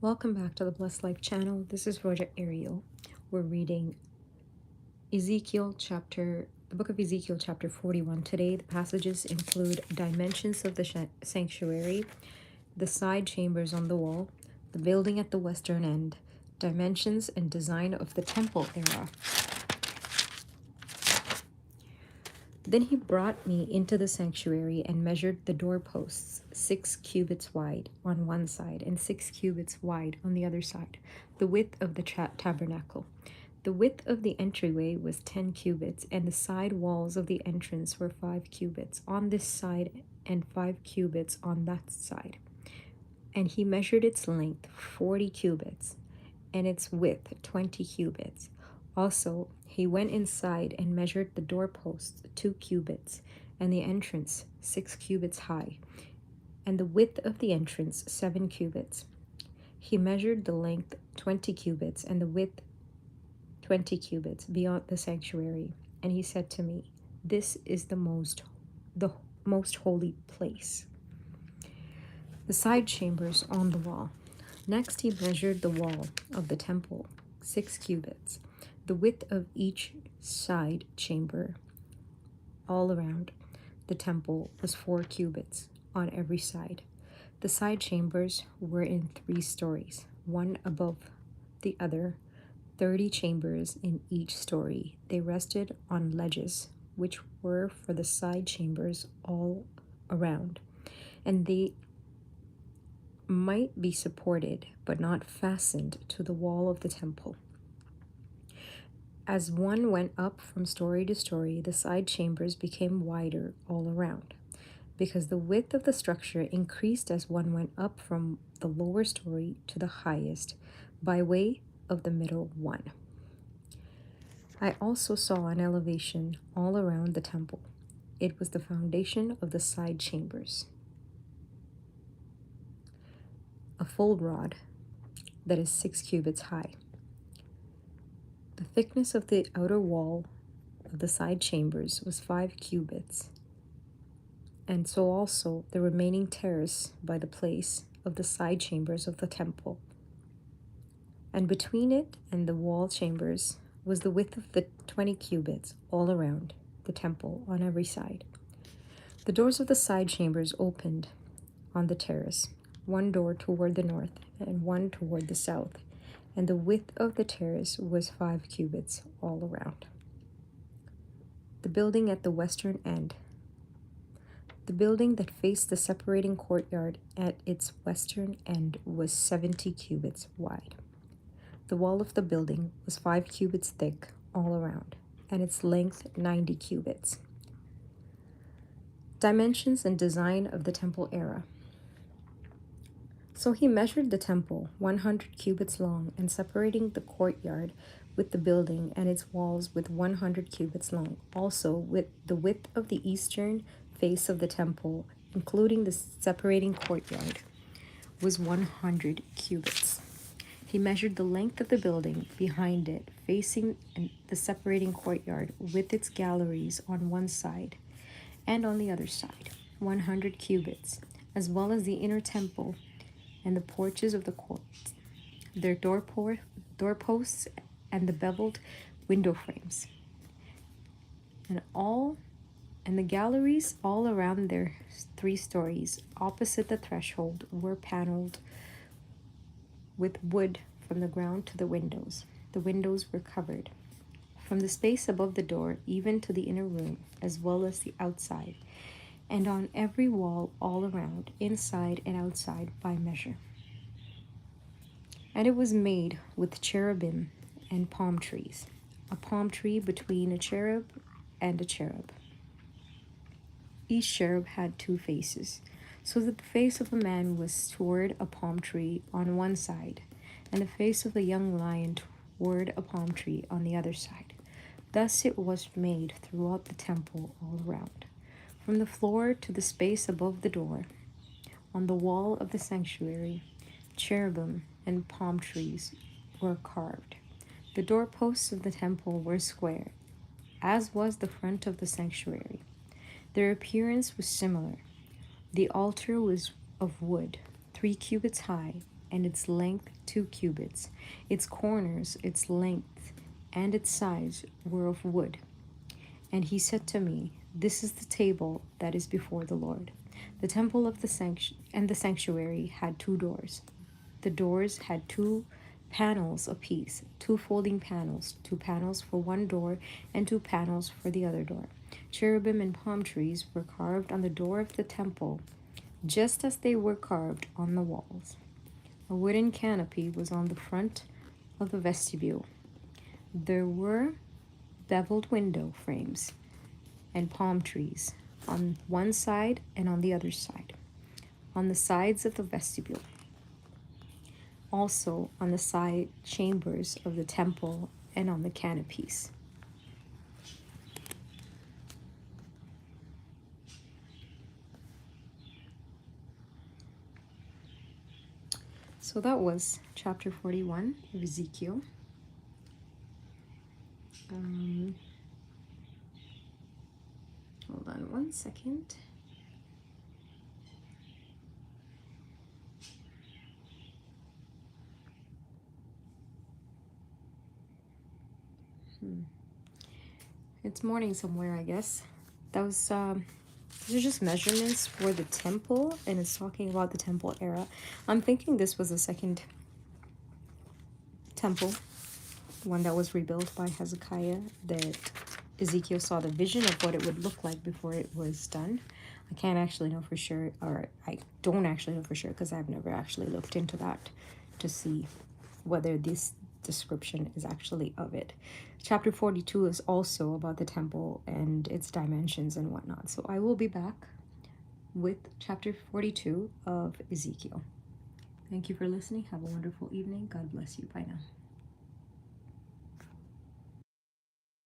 Welcome back to the Blessed Life channel. This is Roja Ariel. We're reading the book of Ezekiel chapter 41. Today the passages include dimensions of the sanctuary, the side chambers on the wall, the building at the western end, dimensions and design of the temple era. Then he brought me into the sanctuary and measured the doorposts, 6 cubits wide on one side and 6 cubits wide on the other side, the width of the tabernacle. The width of the entryway was 10 cubits, and the side walls of the entrance were 5 cubits on this side and 5 cubits on that side. And he measured its length 40 cubits, and its width 20 cubits. Also, he went inside and measured the doorposts 2 cubits, and the entrance 6 cubits high, and the width of the entrance 7 cubits. He measured the length 20 cubits, and the width 20 cubits beyond the sanctuary. And he said to me, "This is the most holy place." The side chambers on the wall. Next he measured the wall of the temple, 6 cubits. The width of each side chamber all around the temple was 4 cubits on every side. The side chambers were in 3 stories, one above the other, 30 chambers in each story. They rested on ledges, which were for the side chambers all around, and they might be supported but not fastened to the wall of the temple. As one went up from story to story, the side chambers became wider all around, because the width of the structure increased as one went up from the lower story to the highest, by way of the middle one. I also saw an elevation all around the temple. It was the foundation of the side chambers, a full rod that is 6 cubits high. The thickness of the outer wall of the side chambers was 5 cubits, and so also the remaining terrace by the place of the side chambers of the temple. And between it and the wall chambers was the width of the 20 cubits all around the temple on every side. The doors of the side chambers opened on the terrace, one door toward the north and one toward the south, and the width of the terrace was 5 cubits all around. The building at the western end. The building that faced the separating courtyard at its western end was 70 cubits wide. The wall of the building was 5 cubits thick all around, and its length 90 cubits. Dimensions and design of the temple era. So he measured the temple 100 cubits long, and separating the courtyard with the building and its walls with 100 cubits long. Also, with the width of the eastern face of the temple, including the separating courtyard, was 100 cubits. He measured the length of the building behind it, facing the separating courtyard with its galleries on one side and on the other side, 100 cubits, as well as the inner temple and the porches of the courts, their doorposts and the beveled window frames, and the galleries all around their 3 stories opposite the threshold were paneled with wood from the ground to the windows. The windows were covered from the space above the door even to the inner room, as well as the outside, and on every wall all around, inside and outside, by measure. And it was made with cherubim and palm trees, a palm tree between a cherub and a cherub. Each cherub had 2 faces, so that the face of a man was toward a palm tree on one side, and the face of a young lion toward a palm tree on the other side. Thus it was made throughout the temple all around, from the floor to the space above the door. On the wall of the sanctuary, cherubim and palm trees were carved. The doorposts of the temple were square, as was the front of the sanctuary. Their appearance was similar. The altar was of wood, 3 cubits high, and its length 2 cubits. Its corners, its length, and its sides were of wood. And he said to me, This is the table that is before the Lord. The temple of the sanctuary had 2 doors. The doors had 2 panels apiece, 2 folding panels, 2 panels for one door and 2 panels for the other door. Cherubim and palm trees were carved on the door of the temple, just as they were carved on the walls. A wooden canopy was on the front of the vestibule. There were beveled window frames and palm trees on one side and on the other side, on the sides of the vestibule. Also on the side chambers of the temple and on the canopies. So that was chapter 41 of Ezekiel. Hold on one second. It's morning somewhere, I guess. That was these are just measurements for the temple, and it's talking about the temple era. I'm thinking this was the second temple, one that was rebuilt by Hezekiah, that Ezekiel saw the vision of what it would look like before it was done. I can't actually know for sure, or I don't actually know for sure because I've never actually looked into that to see whether this description is actually of it. Chapter 42 is also about the temple and its dimensions and whatnot. So I will be back with chapter 42 of Ezekiel. Thank you for listening. Have a wonderful evening. God bless you. Bye now.